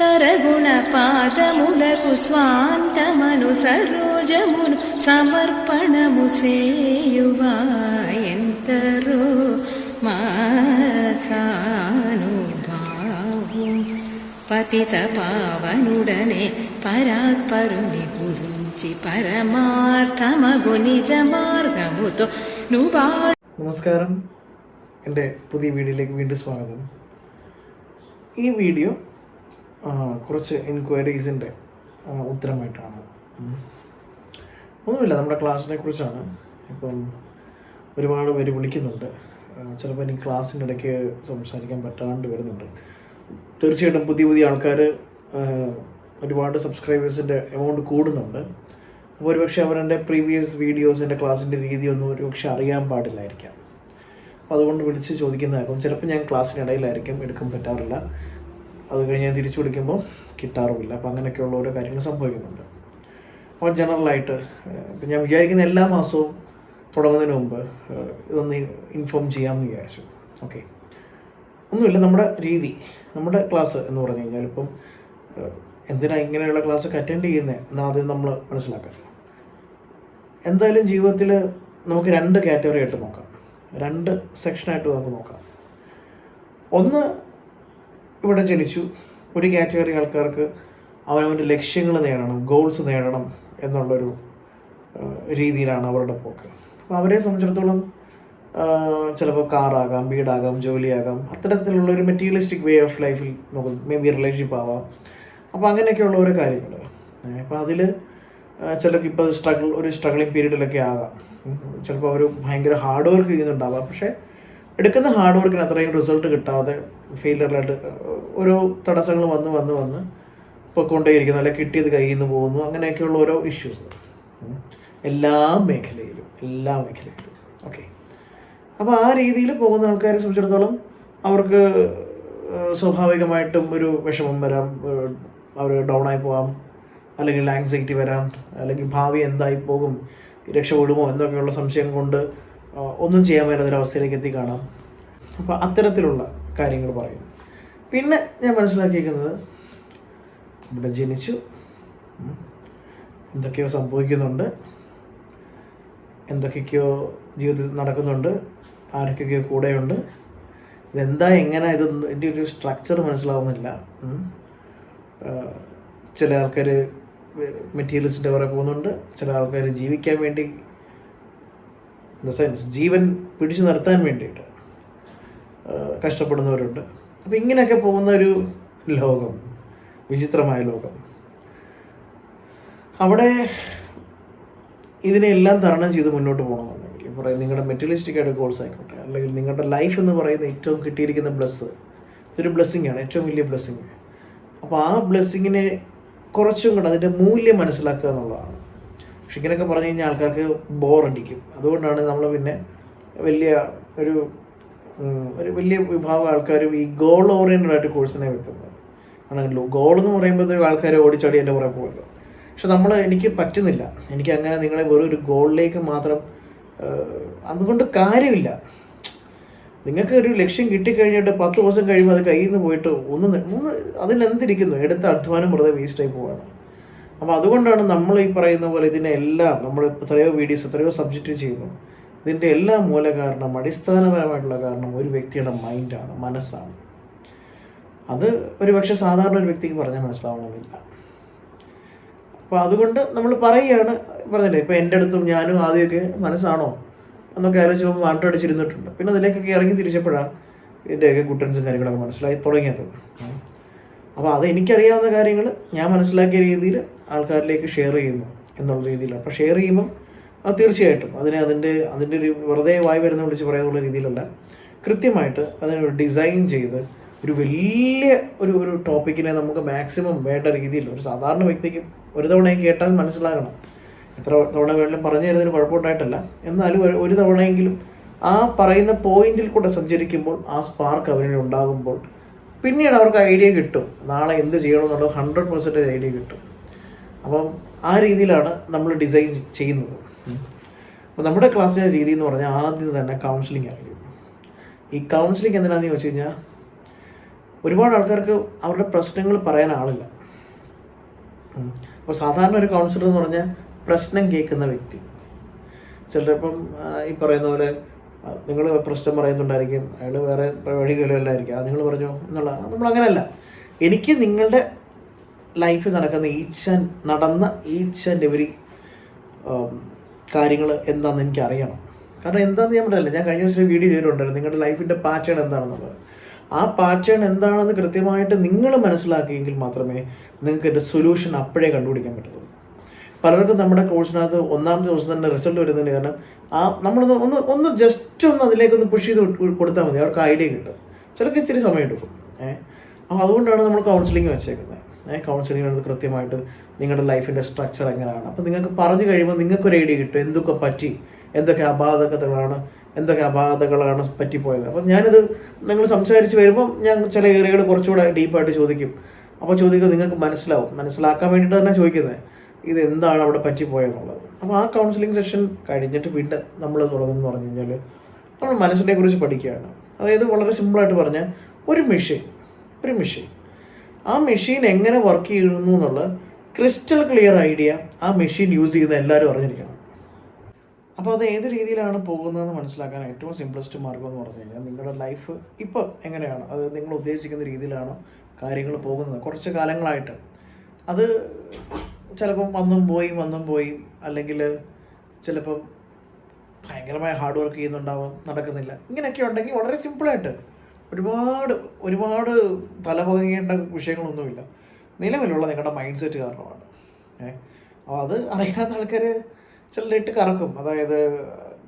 సరగుణపాదములకు స్వాంతమను సరోజమును సమర్పణము సేయువా ఎంతరో మహానుభావు పతిత పావనుడనే పరాత్పరుని గురించి పరమార్థమగు నిజ మార్గముతో నువ్వు. നമസ്കാരം, എൻ്റെ പുതിയ വീഡിയോയിലേക്ക് വീണ്ടും സ്വാഗതം. ഈ വീഡിയോ കുറച്ച് എൻക്വയറീസിൻ്റെ ഉത്തരമായിട്ടാണ്. ഒന്നുമില്ല, നമ്മുടെ ക്ലാസ്സിനെ കുറിച്ചാണ്. ഇപ്പം ഒരുപാട് പേര് വിളിക്കുന്നുണ്ട്. ചിലപ്പോൾ എനിക്ക് ക്ലാസ്സിൻ്റെ ഇടയ്ക്ക് സംസാരിക്കാൻ പറ്റാണ്ട് വരുന്നുണ്ട്. തീർച്ചയായിട്ടും പുതിയ പുതിയ ആൾക്കാർ ഒരുപാട് സബ്സ്ക്രൈബേഴ്സിൻ്റെ എമൗണ്ട് കൂടുന്നുണ്ട്. അപ്പോൾ ഒരുപക്ഷെ അവരെൻ്റെ പ്രീവിയസ് വീഡിയോസിൻ്റെ ക്ലാസ്സിൻ്റെ രീതിയൊന്നും ഒരുപക്ഷെ അറിയാൻ പാടില്ലായിരിക്കാം. അപ്പോൾ അതുകൊണ്ട് വിളിച്ച് ചോദിക്കുന്നതാകും. ചിലപ്പോൾ ഞാൻ ക്ലാസ്സിനിടയിലായിരിക്കും, എടുക്കാൻ പറ്റാറില്ല. അത് കഴിഞ്ഞ് ഞാൻ തിരിച്ചു വിളിക്കുമ്പോൾ കിട്ടാറുമില്ല. അപ്പോൾ അങ്ങനെയൊക്കെയുള്ള ഓരോ കാര്യങ്ങൾ സംഭവിക്കുന്നുണ്ട്. അപ്പോൾ ജനറലായിട്ട് ഇപ്പം ഞാൻ വിചാരിക്കുന്ന എല്ലാ മാസവും തുടങ്ങുന്നതിന് മുമ്പ് ഇതൊന്ന് ഇൻഫോം ചെയ്യാമെന്ന് വിചാരിച്ചു. ഓക്കെ, ഒന്നുമില്ല, നമ്മുടെ രീതി, നമ്മുടെ ക്ലാസ് എന്ന് പറഞ്ഞു കഴിഞ്ഞാൽ ഇപ്പം എന്തിനാണ് ഇങ്ങനെയുള്ള ക്ലാസ്സൊക്കെ അറ്റൻഡ് ചെയ്യുന്നത് എന്നാദ്യം നമ്മൾ മനസ്സിലാക്കാം. എന്തായാലും ജീവിതത്തിൽ നമുക്ക് 2 കാറ്റഗറി ആയിട്ട് നോക്കാം, 2 സെക്ഷനായിട്ട് നമുക്ക് നോക്കാം. ഒന്ന്, ഇവിടെ ജനിച്ചു, ഒരു കാറ്റഗറി ആൾക്കാർക്ക് അവനവൻ്റെ ലക്ഷ്യങ്ങൾ നേടണം, ഗോൾസ് നേടണം എന്നുള്ളൊരു രീതിയിലാണ് അവരുടെ പോക്ക്. അപ്പോൾ അവരെ സംബന്ധിച്ചിടത്തോളം ചിലപ്പോൾ കാറാകാം, വീടാകാം, ജോലിയാകാം, അത്തരത്തിലുള്ള ഒരു മെറ്റീരിയലിസ്റ്റിക് വേ ഓഫ് ലൈഫിൽ നോക്കും. മേ ബി റിലേഷൻഷിപ്പ് ആവാം. അപ്പോൾ അങ്ങനെയൊക്കെയുള്ള ഓരോ കാര്യങ്ങൾ. അപ്പോൾ അതിൽ ചിലർക്ക് ഇപ്പോൾ ഒരു സ്ട്രഗ്ലിംഗ് പീരീഡിലൊക്കെ ആകാം. ചിലപ്പോൾ അവർ ഭയങ്കര ഹാർഡ് വർക്ക് ചെയ്യുന്നുണ്ടാവാം. പക്ഷേ എടുക്കുന്ന ഹാർഡ് വർക്കിന് അത്രയും റിസൾട്ട് കിട്ടാതെ ഫെയിലിയറിലായിട്ട് ഓരോ തടസ്സങ്ങൾ വന്ന് പൊയ്ക്കൊണ്ടേയിരിക്കുന്നു, അല്ലെങ്കിൽ കിട്ടിയത് കയ്യിൽ നിന്ന് പോകുന്നു. അങ്ങനെയൊക്കെയുള്ള ഓരോ ഇഷ്യൂസ് എല്ലാ മേഖലയിലും. ഓക്കെ, അപ്പോൾ ആ രീതിയിൽ പോകുന്ന ആൾക്കാരെ സംബന്ധിച്ചിടത്തോളം അവർക്ക് സ്വാഭാവികമായിട്ടും ഒരു വിഷമം വരാം, അവർ ഡൗണായി പോകാം, അല്ലെങ്കിൽ ആങ്സൈറ്റി വരാം, അല്ലെങ്കിൽ ഭാവി എന്തായി പോകും, രക്ഷപ്പെടുമോ എന്നൊക്കെയുള്ള സംശയം കൊണ്ട് ഒന്നും ചെയ്യാൻ മേലാത്തൊരവസ്ഥയിലേക്ക് എത്തിക്കാണാം. അപ്പോൾ അത്തരത്തിലുള്ള കാര്യങ്ങൾ പറയും. പിന്നെ ഞാൻ മനസ്സിലാക്കിയിരിക്കുന്നത്, ഇവിടെ ജനിച്ചു, എന്തൊക്കെയോ സംഭവിക്കുന്നുണ്ട്, എന്തൊക്കെയൊക്കെയോ ജീവിതത്തിൽ നടക്കുന്നുണ്ട്, ആരൊക്കെയൊക്കെയോ കൂടെയുണ്ട്. ഇതെന്താ എങ്ങനെ ഇതൊന്നും എൻ്റെ ഒരു സ്ട്രക്ചർ മനസ്സിലാവുന്നില്ല. ചില ആൾക്കാർ മെറ്റീരിയൽസിൻ്റെ പുറകെ പോകുന്നുണ്ട്, ചില ആൾക്കാർ ജീവിക്കാൻ വേണ്ടി, ഇൻ ദ സെൻസ് ജീവൻ പിടിച്ചു നിർത്താൻ വേണ്ടിയിട്ട് കഷ്ടപ്പെടുന്നവരുണ്ട്. അപ്പോൾ ഇങ്ങനെയൊക്കെ പോകുന്ന ഒരു ലോകം, വിചിത്രമായ ലോകം. അവിടെ ഇതിനെല്ലാം തരണം ചെയ്ത് മുന്നോട്ട് പോകണമെന്നുണ്ടെങ്കിൽ പറയും നിങ്ങളുടെ മെറ്റീരിയലിസ്റ്റിക് ആയിട്ട് ഗോൾസ് ആയിക്കോട്ടെ, അല്ലെങ്കിൽ നിങ്ങളുടെ ലൈഫ് എന്ന് പറയുന്ന ഏറ്റവും കിട്ടിയിരിക്കുന്ന ഇതൊരു ബ്ലെസ്സിങ് ആണ്, ഏറ്റവും വലിയ ബ്ലെസ്സിങ്. അപ്പോൾ ആ ബ്ലെസ്സിങ്ങിനെ കുറച്ചും കൂടെ അതിൻ്റെ മൂല്യം മനസ്സിലാക്കുക എന്നുള്ളതാണ്. പക്ഷെ ഇങ്ങനെയൊക്കെ പറഞ്ഞു കഴിഞ്ഞാൽ ആൾക്കാർക്ക് ബോറടിക്കും. അതുകൊണ്ടാണ് നമ്മൾ പിന്നെ ഒരു വലിയ വിഭാഗം ആൾക്കാരും ഈ ഗോൾ ഓറിയൻറ്റഡ് ആയിട്ട് കോഴ്സിനെ വെക്കുന്നത്. ആണല്ലോ, ഗോൾ എന്ന് പറയുമ്പോഴത്തേക്കും ആൾക്കാർ ഓടിച്ചാടി എൻ്റെ പുറകെ പോകുമല്ലോ. പക്ഷെ എനിക്ക് പറ്റുന്നില്ല, എനിക്ക് അങ്ങനെ നിങ്ങളെ വെറും ഒരു ഗോളിലേക്ക് മാത്രം, അതുകൊണ്ട് കാര്യമില്ല. നിങ്ങൾക്ക് ഒരു ലക്ഷ്യം കിട്ടിക്കഴിഞ്ഞിട്ട് 10 ദിവസം കഴിയുമ്പോൾ അത് കയ്യിൽ നിന്ന് പോയിട്ട് അതിലെന്തിരിക്കുന്നു, എടുത്ത അധ്വാനം വെറുതെ വേസ്റ്റായി പോവുകയാണ്. അപ്പോൾ അതുകൊണ്ടാണ് നമ്മൾ ഈ പറയുന്ന പോലെ ഇതിനെല്ലാം നമ്മൾ എത്രയോ വീഡിയോസ്, എത്രയോ സബ്ജക്റ്റ് ചെയ്യുന്നു. ഇതിൻ്റെ എല്ലാ മൂല കാരണം, അടിസ്ഥാനപരമായിട്ടുള്ള കാരണം ഒരു വ്യക്തിയുടെ മൈൻഡാണ്, മനസ്സാണ്. അത് ഒരുപക്ഷെ സാധാരണ ഒരു വ്യക്തിക്ക് പറഞ്ഞാൽ മനസ്സിലാവണമെന്നില്ല. അപ്പോൾ അതുകൊണ്ട് നമ്മൾ പറഞ്ഞില്ലേ, ഇപ്പോൾ എൻ്റെ അടുത്തും ഞാനും ആദ്യമൊക്കെ മനസ്സാണോ എന്നൊക്കെ ആലോചിച്ച് വാണ്ടടിച്ചിരുന്നിട്ടുണ്ട്. പിന്നെ അതിലേക്കൊക്കെ ഇറങ്ങി തിരിച്ചപ്പോഴാണ് ഇതിൻ്റെയൊക്കെ ഗുട്ടൻസും കാര്യങ്ങളൊക്കെ മനസ്സിലായി തുടങ്ങിയത്. അപ്പോൾ അത് എനിക്കറിയാവുന്ന കാര്യങ്ങൾ ഞാൻ മനസ്സിലാക്കിയ രീതിയിൽ ആൾക്കാരിലേക്ക് ഷെയർ ചെയ്യുന്നു എന്നുള്ള രീതിയിലാണ്. അപ്പോൾ ഷെയർ ചെയ്യുമ്പം അത് തീർച്ചയായിട്ടും അതിൻ്റെ ഒരു വെറുതെ വായി വരുന്ന വിളിച്ച് പറയാനുള്ള രീതിയിലല്ല, കൃത്യമായിട്ട് അതിനൊരു ഡിസൈൻ ചെയ്ത് ഒരു വലിയ ഒരു ടോപ്പിക്കിനെ നമുക്ക് മാക്സിമം വേണ്ട രീതിയിൽ ഒരു സാധാരണ വ്യക്തിക്ക് ഒരു തവണയും കേട്ടാൽ മനസ്സിലാകണം. എത്ര തവണ വേണമെങ്കിലും പറഞ്ഞു തരുന്നതിന് കുഴപ്പമുണ്ടായിട്ടല്ല, എന്നാലും ഒരു തവണയെങ്കിലും ആ പറയുന്ന പോയിന്റിൽ കൂടെ സഞ്ചരിക്കുമ്പോൾ ആ സ്പാർക്ക് അവരിൽ ഉണ്ടാകുമ്പോൾ പിന്നീട് അവർക്ക് ഐഡിയ കിട്ടും, നാളെ എന്ത് ചെയ്യണമെന്നുള്ള 100% ഐഡിയ കിട്ടും. അപ്പം ആ രീതിയിലാണ് നമ്മൾ ഡിസൈൻ ചെയ്യുന്നത്. അപ്പോൾ നമ്മുടെ ക്ലാസ്സിലെ രീതി എന്ന് പറഞ്ഞാൽ ആദ്യം തന്നെ കൗൺസിലിംഗ് ആയിരിക്കും. ഈ കൗൺസിലിംഗ് എന്തിനാണെന്ന് ചോദിച്ചു കഴിഞ്ഞാൽ ഒരുപാട് ആൾക്കാർക്ക് അവരുടെ പ്രശ്നങ്ങൾ പറയാൻ ആളില്ല. അപ്പോൾ സാധാരണ ഒരു കൗൺസിലർ എന്ന് പറഞ്ഞാൽ പ്രശ്നം കേൾക്കുന്ന വ്യക്തി. ചിലപ്പം ഈ പറയുന്ന പോലെ നിങ്ങൾ പ്രശ്നം പറയുന്നുണ്ടായിരിക്കും, അയാൾ വേറെ പരിപാടികളോ എല്ലായിരിക്കും, അത് നിങ്ങൾ പറഞ്ഞോ എന്നുള്ള, നമ്മളങ്ങനെയല്ല. എനിക്ക് നിങ്ങളുടെ ലൈഫിൽ നടക്കുന്ന നടന്ന ഈച്ച് ആൻഡ് എവരി കാര്യങ്ങൾ എന്താണെന്ന് എനിക്ക് അറിയണം. കാരണം എന്താണെന്ന് ഞാൻ പറഞ്ഞില്ല, ഞാൻ കഴിഞ്ഞ ദിവസം വീഡിയോ ചെയ്തിട്ടുണ്ടായിരുന്നു നിങ്ങളുടെ ലൈഫിൻ്റെ പാറ്റേൺ എന്താണെന്നുള്ളത്. ആ പാറ്റേൺ എന്താണെന്ന് കൃത്യമായിട്ട് നിങ്ങൾ മനസ്സിലാക്കിയെങ്കിൽ മാത്രമേ നിങ്ങൾക്ക് എൻ്റെ സൊല്യൂഷൻ അപ്പോഴേ കണ്ടുപിടിക്കാൻ പറ്റുള്ളൂ. പലർക്കും നമ്മുടെ കോഴ്സിനകത്ത് ഒന്നാമത്തെ ദിവസം തന്നെ റിസൾട്ട് വരുന്നതിന് കാരണം നമ്മളൊന്ന് ജസ്റ്റ് ഒന്ന് അതിലേക്കൊന്ന് പുഷ് ചെയ്ത് കൊടുത്താൽ മതി, അവർക്ക് ഐഡിയ കിട്ടും. ചിലർക്ക് ഇച്ചിരി സമയം എടുക്കും. അപ്പോൾ അതുകൊണ്ടാണ് നമ്മൾ കൗൺസിലിംഗ് വെച്ചേക്കുന്നത്. കൗൺസിലിംഗ് കൃത്യമായിട്ട് നിങ്ങളുടെ ലൈഫിൻ്റെ സ്ട്രക്ചർ എങ്ങനെയാണ്. അപ്പോൾ നിങ്ങൾക്ക് പറഞ്ഞു കഴിയുമ്പോൾ നിങ്ങൾക്കൊരു ഐഡിയ കിട്ടും എന്തൊക്കെ പറ്റി, എന്തൊക്കെ അപാകതകളാണ് പറ്റിപ്പോയത്. അപ്പം ഞാനിത് നിങ്ങൾ സംസാരിച്ച് വരുമ്പം ഞാൻ ചില ഏരിയകൾ കുറച്ചുകൂടെ ഡീപ്പായിട്ട് ചോദിക്കും. അപ്പോൾ നിങ്ങൾക്ക് മനസ്സിലാക്കാൻ വേണ്ടിയിട്ട് തന്നെ ചോദിക്കുന്നത് ഇത് എന്താണ് അവിടെ പറ്റിപ്പോയെന്നുള്ളത്. അപ്പോൾ ആ കൗൺസിലിംഗ് സെഷൻ കഴിഞ്ഞിട്ട് വീണ്ടും നമ്മൾ തുടങ്ങുമെന്ന് പറഞ്ഞു കഴിഞ്ഞാൽ നമ്മൾ മനസ്സിനെ കുറിച്ച് പഠിക്കുകയാണ്. അതായത് വളരെ സിമ്പിളായിട്ട് പറഞ്ഞാൽ ഒരു മെഷീൻ ആ മെഷീൻ എങ്ങനെ വർക്ക് ചെയ്യുന്നു എന്നുള്ള ക്രിസ്റ്റൽ ക്ലിയർ ഐഡിയ ആ മെഷീൻ യൂസ് ചെയ്യുന്ന എല്ലാവരും അറിഞ്ഞിരിക്കണം. അപ്പോൾ അത് ഏത് രീതിയിലാണ് പോകുന്നതെന്ന് മനസ്സിലാക്കാൻ ഏറ്റവും സിംപ്ലസ്റ്റ് മാർഗം എന്ന് പറഞ്ഞു കഴിഞ്ഞാൽ നിങ്ങളുടെ ലൈഫ് ഇപ്പോൾ എങ്ങനെയാണ്, അത് നിങ്ങൾ ഉദ്ദേശിക്കുന്ന രീതിയിലാണോ കാര്യങ്ങൾ പോകുന്നത്. കുറച്ച് കാലങ്ങളായിട്ട് അത് ചിലപ്പം വന്നും പോയി, അല്ലെങ്കിൽ ചിലപ്പം ഭയങ്കരമായ ഹാർഡ് വർക്ക് ചെയ്യുന്നുണ്ടാവും, നടക്കുന്നില്ല. ഇങ്ങനെയൊക്കെ ഉണ്ടെങ്കിൽ വളരെ സിമ്പിളായിട്ട് ഒരുപാട് തലപുകയേണ്ട വിഷയങ്ങളൊന്നുമില്ല. നിലവിലുള്ള നിങ്ങളുടെ മൈൻഡ് സെറ്റ് കാരണമാണ്. അപ്പോൾ അത് അറിയാത്ത ആൾക്കാർ ചിലരിട്ട് കറക്കും. അതായത്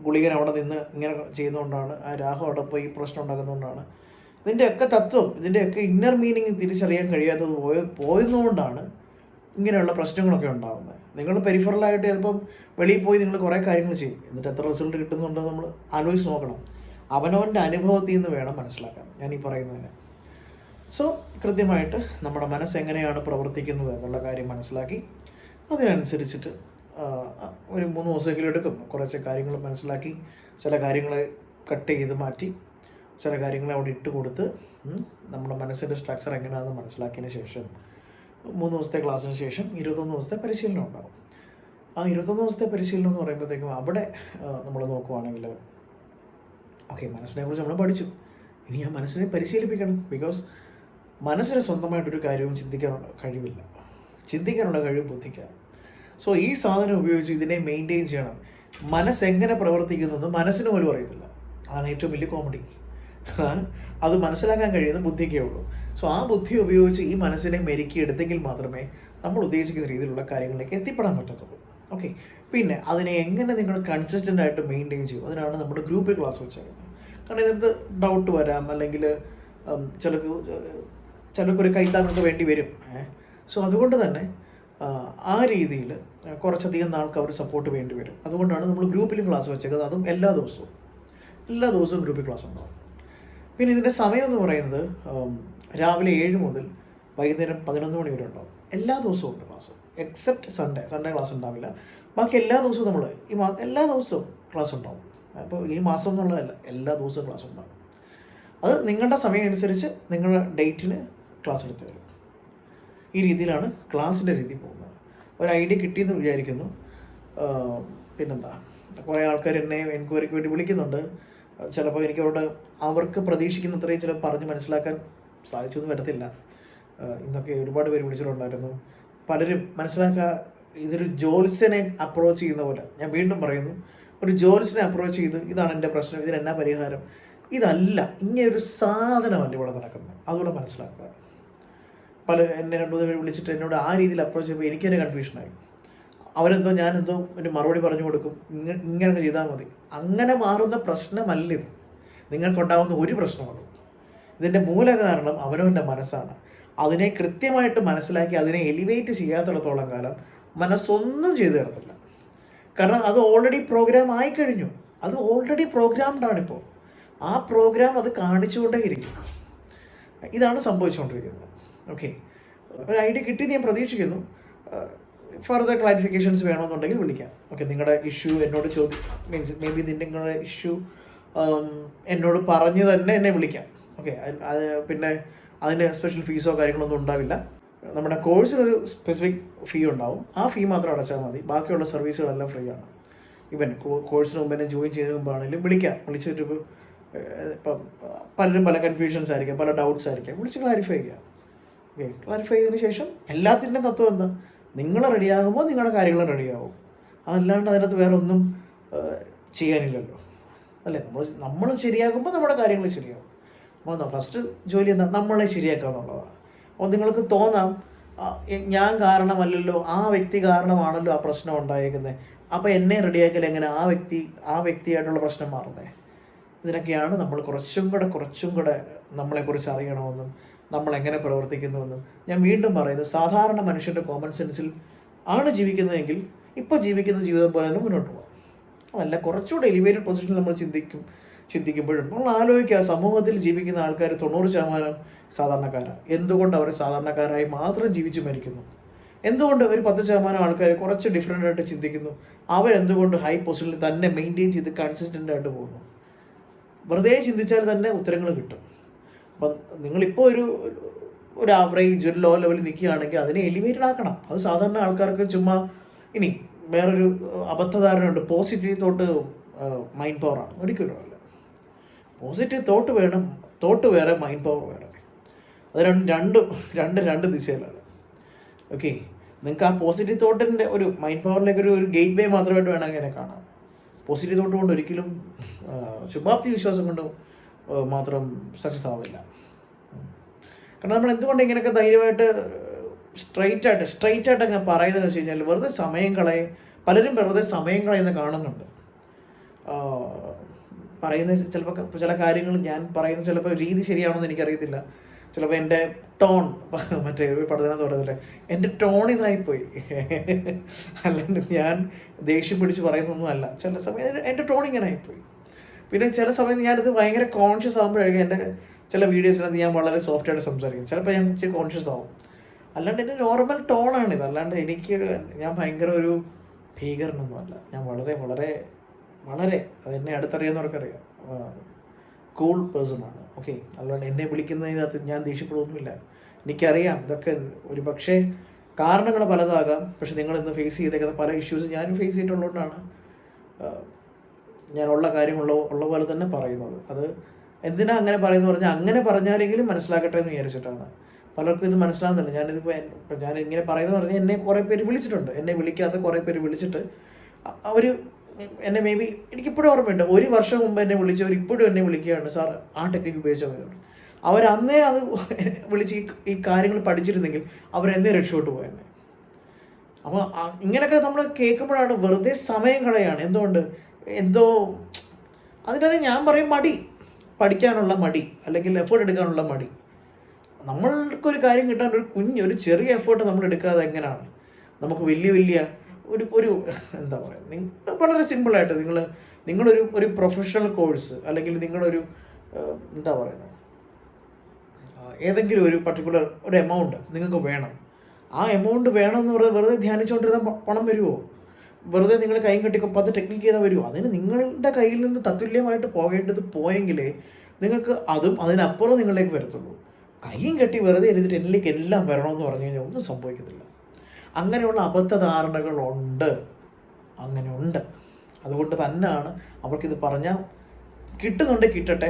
ഗുളികൻ അവിടെ നിന്ന് ഇങ്ങനെ ചെയ്യുന്നതുകൊണ്ടാണ്, ആ രാഹു അവിടെ പോയി പ്രശ്നം ഉണ്ടാക്കുന്നതുകൊണ്ടാണ്. ഇതിൻ്റെയൊക്കെ തത്വം, ഇതിൻ്റെയൊക്കെ ഇന്നർ മീനിങ് തിരിച്ചറിയാൻ കഴിയാത്തത് പോയതുകൊണ്ടാണ് ഇങ്ങനെയുള്ള പ്രശ്നങ്ങളൊക്കെ ഉണ്ടാകുന്നത്. നിങ്ങൾ പെരിഫറലായിട്ട് ചിലപ്പം വെളിയിൽ പോയി നിങ്ങൾ കുറേ കാര്യങ്ങൾ ചെയ്യും, എന്നിട്ട് എത്ര റിസൾട്ട് കിട്ടുന്നുണ്ടോ നമ്മൾ ആലോചിച്ച് നോക്കണം. അവനവൻ്റെ അനുഭവത്തിൽ നിന്ന് വേണം മനസ്സിലാക്കാൻ ഞാൻ ഈ പറയുന്നതിന്. സോ കൃത്യമായിട്ട് നമ്മുടെ മനസ്സ് എങ്ങനെയാണ് പ്രവർത്തിക്കുന്നത് എന്നുള്ള കാര്യം മനസ്സിലാക്കി അതിനനുസരിച്ചിട്ട് ഒരു 3 ദിവസമെങ്കിലും എടുക്കും കുറച്ച് കാര്യങ്ങൾ മനസ്സിലാക്കി, ചില കാര്യങ്ങളെ കട്ട് ചെയ്ത് മാറ്റി, ചില കാര്യങ്ങളെ അവിടെ ഇട്ട് കൊടുത്ത് നമ്മുടെ മനസ്സിൻ്റെ സ്ട്രക്ചർ എങ്ങനെയാണെന്ന് മനസ്സിലാക്കിയതിന് ശേഷം 3 ദിവസത്തെ ക്ലാസ്സിന് ശേഷം 21 ദിവസത്തെ പരിശീലനം ഉണ്ടാകും. ആ 21 ദിവസത്തെ പരിശീലനം എന്ന് പറയുമ്പോഴത്തേക്കും അവിടെ നമ്മൾ നോക്കുവാണെങ്കിൽ ഓക്കെ, മനസ്സിനെക്കുറിച്ച് നമ്മൾ പഠിച്ചു, ഇനി ആ മനസ്സിനെ പരിശീലിപ്പിക്കണം. ബിക്കോസ് മനസ്സിന് സ്വന്തമായിട്ടൊരു കാര്യവും ചിന്തിക്കാനുള്ള കഴിവില്ല, ചിന്തിക്കാനുള്ള കഴിവ് ബുദ്ധിക്കാണ്. സോ ഈ സാധനം ഉപയോഗിച്ച് ഇതിനെ മെയിൻറ്റെയിൻ ചെയ്യണം. മനസ്സെങ്ങനെ പ്രവർത്തിക്കുന്നതെന്ന് മനസ്സിന് പോലും അറിയത്തില്ല. അതാണ് ഏറ്റവും വലിയ കോമഡി. അത് മനസ്സിലാക്കാൻ കഴിയുന്ന ബുദ്ധിക്കേ ഉള്ളൂ. സോ ആ ബുദ്ധി ഉപയോഗിച്ച് ഈ മനസ്സിനെ മെരുക്കിയെടുത്തെങ്കിൽ മാത്രമേ നമ്മൾ ഉദ്ദേശിക്കുന്ന രീതിയിലുള്ള കാര്യങ്ങളിലേക്ക് എത്തിപ്പെടാൻ പറ്റത്തുള്ളൂ. ഓക്കെ, പിന്നെ അതിനെ എങ്ങനെ നിങ്ങൾ കൺസിസ്റ്റൻ്റ് ആയിട്ട് മെയിൻറ്റെയിൻ ചെയ്യും, അതിനാണ് നമ്മുടെ ഗ്രൂപ്പിൽ ക്ലാസ് വെച്ചേക്കുന്നത്. കാരണം ഇതിനകത്ത് ഡൗട്ട് വരാം, അല്ലെങ്കിൽ ചിലർക്കൊരു കൈത്താങ്ങൊക്കെ വേണ്ടി വരും. സോ അതുകൊണ്ട് തന്നെ ആ രീതിയിൽ കുറച്ചധികം നാൾക്ക് അവർ സപ്പോർട്ട് വേണ്ടി വരും. അതുകൊണ്ടാണ് നമ്മൾ ഗ്രൂപ്പിലും ക്ലാസ് വെച്ചേക്കുന്നത്. അതും എല്ലാ ദിവസവും ഗ്രൂപ്പിൽ ക്ലാസ് ഉണ്ടാവും. പിന്നെ ഇതിൻ്റെ സമയം എന്ന് പറയുന്നത് രാവിലെ 7 മുതൽ വൈകുന്നേരം 11 മണി വരെ ഉണ്ടാവും. എല്ലാ ദിവസവും ഉണ്ട് ക്ലാസ്, എക്സെപ്റ്റ് സൺഡേ ക്ലാസ് ഉണ്ടാവില്ല. ബാക്കി എല്ലാ ദിവസവും നമ്മൾ എല്ലാ ദിവസവും ക്ലാസ് ഉണ്ടാവും. അപ്പോൾ ഈ മാസം എന്നുള്ളതല്ല, എല്ലാ ദിവസവും ക്ലാസ് ഉണ്ടാവും. അത് നിങ്ങളുടെ സമയം അനുസരിച്ച് നിങ്ങളുടെ ഡേറ്റിന് ക്ലാസ് എടുത്ത് വരും. ഈ രീതിയിലാണ് ക്ലാസ്സിൻ്റെ രീതി പോകുന്നത്. ഒരു ഐഡിയ കിട്ടിയെന്ന് വിചാരിക്കുന്നു. പിന്നെന്താ, കുറേ ആൾക്കാർ എന്നെ എൻക്വയറിക്ക് വേണ്ടി വിളിക്കുന്നുണ്ട്. ചിലപ്പോൾ എനിക്ക് അവർക്ക് പ്രതീക്ഷിക്കുന്ന അത്രയും ചിലപ്പോൾ പറഞ്ഞ് മനസ്സിലാക്കാൻ സാധിച്ചൊന്നും വരത്തില്ല. ഇന്നൊക്കെ ഒരുപാട് പേര് വിളിച്ചിട്ടുണ്ടായിരുന്നു. പലരും ഇതൊരു ജോത്സ്യനെ അപ്രോച്ച് ചെയ്യുന്ന പോലെ, ഞാൻ വീണ്ടും പറയുന്നു, ഒരു ജോത്സ്യനെ അപ്രോച്ച് ചെയ്ത് ഇതാണ് എൻ്റെ പ്രശ്നം, ഇതിനെന്നാ പരിഹാരം, ഇതല്ല, ഇങ്ങനൊരു സാധനമല്ല ഇവിടെ നടക്കുന്നത്. അതുകൂടെ മനസ്സിലാക്കുക. എന്നെ 2-3 പേര് വിളിച്ചിട്ട് എന്നോട് ആ രീതിയിൽ അപ്രോച്ച് ചെയ്യുമ്പോൾ എനിക്കെന്നെ കൺഫ്യൂഷനായി. ഞാനെന്തോ ഒരു മറുപടി പറഞ്ഞു കൊടുക്കും, ഇങ്ങനെ ചെയ്താൽ മതി. അങ്ങനെ മാറുന്ന പ്രശ്നമല്ല ഇത്. നിങ്ങൾക്കുണ്ടാകുന്ന ഒരു പ്രശ്നമുള്ളൂ. ഇതിൻ്റെ മൂല കാരണം അവനവൻ്റെ മനസ്സാണ്. അതിനെ കൃത്യമായിട്ട് മനസ്സിലാക്കി അതിനെ എലിവേറ്റ് ചെയ്യാത്തിടത്തോളം കാലം മനസ്സൊന്നും ചെയ്തു തരത്തില്ല. കാരണം അത് ഓൾറെഡി പ്രോഗ്രാം ആയിക്കഴിഞ്ഞു. അത് ഓൾറെഡി പ്രോഗ്രാംഡാണിപ്പോൾ. ആ പ്രോഗ്രാം അത് കാണിച്ചുകൊണ്ടേയിരിക്കും. ഇതാണ് സംഭവിച്ചുകൊണ്ടിരിക്കുന്നത്. ഓക്കെ, ഒരു ഐഡിയ കിട്ടിയത് ഞാൻ പ്രതീക്ഷിക്കുന്നു. ഫർദർ ക്ലാരിഫിക്കേഷൻസ് വേണമെന്നുണ്ടെങ്കിൽ വിളിക്കാം. ഓക്കെ, നിങ്ങളുടെ ഇഷ്യൂ എന്നോട് മേ ബി നിങ്ങളുടെ ഇഷ്യൂ എന്നോട് പറഞ്ഞ് തന്നെ എന്നെ വിളിക്കാം. ഓക്കെ, പിന്നെ അതിന് സ്പെഷ്യൽ ഫീസോ കാര്യങ്ങളൊന്നും ഉണ്ടാവില്ല. നമ്മുടെ കോഴ്സിനൊരു സ്പെസിഫിക് ഫീ ഉണ്ടാവും. ആ ഫീ മാത്രം അടച്ചാൽ മതി. ബാക്കിയുള്ള സർവീസുകളെല്ലാം ഫ്രീ ആണ്. ഇവൻ കോഴ്സിന് മുമ്പ് തന്നെ ജോയിൻ ചെയ്യുന്നതിന് മുമ്പാണെങ്കിലും വിളിച്ചിട്ട് ഇപ്പം പലരും പല കൺഫ്യൂഷൻസ് ആയിരിക്കും, പല ഡൗട്ട്സ് ആയിരിക്കും, വിളിച്ച് ക്ലാരിഫൈ ചെയ്യാം. ഓക്കെ, ക്ലാരിഫൈ ചെയ്തതിന് ശേഷം എല്ലാത്തിൻ്റെ തത്വം എന്താ, നിങ്ങൾ റെഡിയാകുമ്പോൾ നിങ്ങളുടെ കാര്യങ്ങൾ റെഡിയാവും. അതല്ലാണ്ട് അതിനകത്ത് വേറെ ഒന്നും ചെയ്യാനില്ലല്ലോ, അല്ലേ? നമ്മൾ ശരിയാകുമ്പോൾ നമ്മുടെ കാര്യങ്ങൾ ശരിയാവും. അപ്പോൾ ഫസ്റ്റ് ജോലി എന്താ, നമ്മളെ ശരിയാക്കുക എന്നുള്ളതാണ്. അപ്പോൾ നിങ്ങൾക്ക് തോന്നാം ഞാൻ കാരണമല്ലല്ലോ, ആ വ്യക്തി കാരണമാണല്ലോ ആ പ്രശ്നം ഉണ്ടായേക്കുന്നത്, അപ്പോൾ എന്നെ റെഡിയാക്കൽ എങ്ങനെ ആ വ്യക്തിയായിട്ടുള്ള പ്രശ്നം മാറുന്നത്? ഇതിനൊക്കെയാണ് നമ്മൾ കുറച്ചും കൂടെ നമ്മളെക്കുറിച്ച് അറിയണമെന്നും നമ്മളെങ്ങനെ പ്രവർത്തിക്കുന്നുവെന്നും ഞാൻ വീണ്ടും പറയുന്നു. സാധാരണ മനുഷ്യൻ്റെ കോമൺ സെൻസിൽ ആണ് ജീവിക്കുന്നതെങ്കിൽ ഇപ്പോൾ ജീവിക്കുന്ന ജീവിതം പോലെ തന്നെ മുന്നോട്ട് പോകാം. അതല്ല, കുറച്ചുകൂടെ എലിവേറ്റഡ് പൊസിഷനിൽ നമ്മൾ ചിന്തിക്കുമ്പോഴും നമ്മൾ ആലോചിക്കുക, സമൂഹത്തിൽ ജീവിക്കുന്ന ആൾക്കാർ 90% സാധാരണക്കാരാണ്. എന്തുകൊണ്ട് അവർ സാധാരണക്കാരായി മാത്രം ജീവിച്ചു മരിക്കുന്നു? എന്തുകൊണ്ട് ഒരു 10% ആൾക്കാർ കുറച്ച് ഡിഫറെൻ്റ് ആയിട്ട് ചിന്തിക്കുന്നു? അവരെന്തുകൊണ്ട് ഹൈ പൊസിഷനിൽ തന്നെ മെയിൻറ്റെയിൻ ചെയ്ത് കൺസിസ്റ്റൻ്റ് ആയിട്ട് പോകുന്നു? വെറുതെ ചിന്തിച്ചാൽ തന്നെ ഉത്തരങ്ങൾ കിട്ടും. അപ്പം നിങ്ങളിപ്പോൾ ഒരു ആവറേജ്, ഒരു ലോ ലെവലിൽ നിൽക്കുകയാണെങ്കിൽ അതിനെ എലിവേറ്റഡ് ആക്കണം. അത് സാധാരണ ആൾക്കാർക്ക് ചുമ്മാ. ഇനി വേറൊരു അബദ്ധധാരണയുണ്ട്, പോസിറ്റീവ് തോട്ട് മൈൻഡ് പവറാണ്. ഒരിക്കലും അല്ല. പോസിറ്റീവ് തോട്ട് വേറെ, മൈൻഡ് പവർ വേറെ. അത് രണ്ട് ദിശയിലാണ്. ഓക്കെ, നിങ്ങൾക്ക് ആ പോസിറ്റീവ് തോട്ടിൻ്റെ ഒരു മൈൻഡ് പവറിലേക്ക് ഒരു ഗേറ്റ് വേ മാത്രമായിട്ട് വേണമെങ്കിൽ അതിനെ കാണാം. പോസിറ്റീവ് തോട്ട് കൊണ്ട് ഒരിക്കലും ശുഭാപ്തി വിശ്വാസം കൊണ്ട് മാത്രം സക്സസ് ആവില്ല. കാരണം നമ്മൾ എന്തുകൊണ്ട് ഇങ്ങനെയൊക്കെ ധൈര്യമായിട്ട് സ്ട്രൈറ്റ് ആയിട്ട് അങ്ങ് പറയുന്നതെന്ന് വെച്ച് കഴിഞ്ഞാൽ വെറുതെ സമയം കളയും. പലരും വെറുതെ സമയം കളയുന്ന കാണുന്നുണ്ട്. പറയുന്ന ചിലപ്പോൾ ചില കാര്യങ്ങൾ ഞാൻ പറയുന്ന ചിലപ്പോൾ രീതി ശരിയാണെന്ന് എനിക്കറിയത്തില്ല. ചിലപ്പോൾ എൻ്റെ ടോൺ, മറ്റേ ഒരു പഠനം പറയുന്നില്ലേ, എൻ്റെ ടോൺ ഇതായിപ്പോയി. അല്ലാണ്ട് ഞാൻ ദേഷ്യം പിടിച്ച് പറയുന്നൊന്നും അല്ല. ചില സമയം എൻ്റെ ടോൺ ഇങ്ങനെ ആയിപ്പോയി. പിന്നെ ചില സമയത്ത് ഞാനിത് ഭയങ്കര കോൺഷ്യസ് ആകുമ്പോഴായിരിക്കും എൻ്റെ ചില വീഡിയോസിനകത്ത് ഞാൻ വളരെ സോഫ്റ്റായിട്ട് സംസാരിക്കും. ചിലപ്പോൾ ഞാൻ ഇച്ചിരി കോൺഷ്യസ് ആവും. അല്ലാണ്ട് എൻ്റെ നോർമൽ ടോണാണിത്. അല്ലാണ്ട് ഞാൻ ഭയങ്കര ഒരു ഭീകരനൊന്നുമല്ല. ഞാൻ വളരെ വളരെ വളരെ അതെന്നെ അടുത്തറിയാവുന്നവർക്കറിയാം, കൂൾ പേഴ്സണാണ്. ഓക്കെ, അല്ലാണ്ട് എന്നെ വിളിക്കുന്നതിനകത്ത് ഞാൻ ദേഷ്യപ്പെടുകയൊന്നുമില്ല. എനിക്കറിയാം ഇതൊക്കെ ഒരു പക്ഷേ കാരണങ്ങൾ പലതാകാം. പക്ഷെ നിങ്ങൾ ഇന്ന് ഫേസ് ചെയ്തേക്കുന്ന പല ഇഷ്യൂസ് ഞാനും ഫേസ് ചെയ്തിട്ടുള്ളതുകൊണ്ടാണ് ഞാൻ ഉള്ള കാര്യം ഉള്ള പോലെ തന്നെ പറയുന്നത്. അത് എന്തിനാ അങ്ങനെ പറയുന്നത് പറഞ്ഞാൽ, അങ്ങനെ പറഞ്ഞാലെങ്കിലും മനസ്സിലാക്കട്ടെ എന്ന് വിചാരിച്ചിട്ടാണ്. പലർക്കും ഇത് മനസ്സിലാകുന്നില്ല. ഞാൻ ഇങ്ങനെ പറയുന്നത് പറഞ്ഞാൽ എന്നെ കുറേ പേര് വിളിച്ചിട്ടുണ്ട്. എന്നെ വിളിക്കാത്ത കുറേ പേര് വിളിച്ചിട്ട് അവർ എന്നെ മേ ബി എനിക്കിപ്പോഴും ഓർമ്മയുണ്ട്, 1 വർഷം മുമ്പ് എന്നെ വിളിച്ചവർ ഇപ്പോഴും എന്നെ വിളിക്കുകയാണ്, സാർ ആ ടെക്നിക്ക് ഉപയോഗിച്ചവരുണ്ട്. അവരന്നേ അത് വിളിച്ച് ഈ കാര്യങ്ങൾ പഠിച്ചിരുന്നെങ്കിൽ അവരെന്നേ രക്ഷപ്പെട്ടു പോയെന്നെ. അപ്പോൾ ഇങ്ങനെയൊക്കെ നമ്മൾ കേൾക്കുമ്പോഴാണ് വെറുതെ സമയം കളയാണ്. എന്തുകൊണ്ട് അതിനകത്ത് ഞാൻ പറയും പഠിക്കാനുള്ള മടി, അല്ലെങ്കിൽ എഫേർട്ട് എടുക്കാനുള്ള മടി. നമ്മൾക്കൊരു കാര്യം കിട്ടാൻ ഒരു ചെറിയ എഫേർട്ട് നമ്മൾ എടുക്കാതെ എങ്ങനെയാണ് നമുക്ക് വലിയ ഒരു എന്താ പറയുക, വളരെ സിമ്പിളായിട്ട് നിങ്ങളൊരു പ്രൊഫഷണൽ കോഴ്സ്, അല്ലെങ്കിൽ നിങ്ങളൊരു എന്താ പറയുന്നത്, ഏതെങ്കിലും ഒരു പർട്ടിക്കുലർ ഒരു എമൗണ്ട് നിങ്ങൾക്ക് വേണം. ആ എമൗണ്ട് വേണമെന്ന് പറഞ്ഞാൽ വെറുതെ ധ്യാനിച്ചുകൊണ്ടിരുന്ന പണം വരുമോ? വെറുതെ നിങ്ങൾ കൈയും കെട്ടിക്കും 10 ടെക്നിക്ക് ചെയ്താൽ വരുമോ? അതിന് നിങ്ങളുടെ കയ്യിൽ നിന്ന് തത്തുല്യമായിട്ട് പോയെങ്കിലേ നിങ്ങൾക്ക് അതും അതിനപ്പുറം നിങ്ങളിലേക്ക് വരത്തുള്ളൂ. കൈയും കെട്ടി വെറുതെ ഇരുന്നിട്ട് എന്നിലേക്ക് എല്ലാം വരണമെന്ന് പറഞ്ഞു കഴിഞ്ഞാൽ ഒന്നും സംഭവിക്കത്തില്ല. അങ്ങനെയുള്ള അബദ്ധധാരണകളുണ്ട്, അങ്ങനെയുണ്ട്. അതുകൊണ്ട് തന്നെയാണ് അവർക്കിത് പറഞ്ഞാൽ കിട്ടട്ടെ.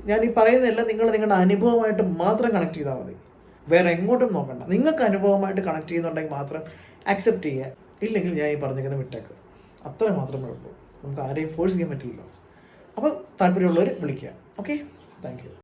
ഞാൻ ഈ പറയുന്നതെല്ലാം നിങ്ങളുടെ അനുഭവമായിട്ട് മാത്രം കണക്ട് ചെയ്താൽ മതി, വേറെ എങ്ങോട്ടും നോക്കണ്ട. നിങ്ങൾക്ക് അനുഭവമായിട്ട് കണക്ട് ചെയ്യുന്നുണ്ടെങ്കിൽ മാത്രം ആക്സെപ്റ്റ് ചെയ്യുക, ഇല്ലെങ്കിൽ ഞാൻ ഈ പറഞ്ഞിരിക്കുന്നത് വിട്ടേക്ക്. അത്ര മാത്രമേ ഉള്ളൂ. നമുക്ക് ആരെയും ഫോഴ്സ് ചെയ്യാൻ പറ്റില്ലല്ലോ. അപ്പോൾ താല്പര്യമുള്ളവർ വിളിക്കുക. Okay, thank you.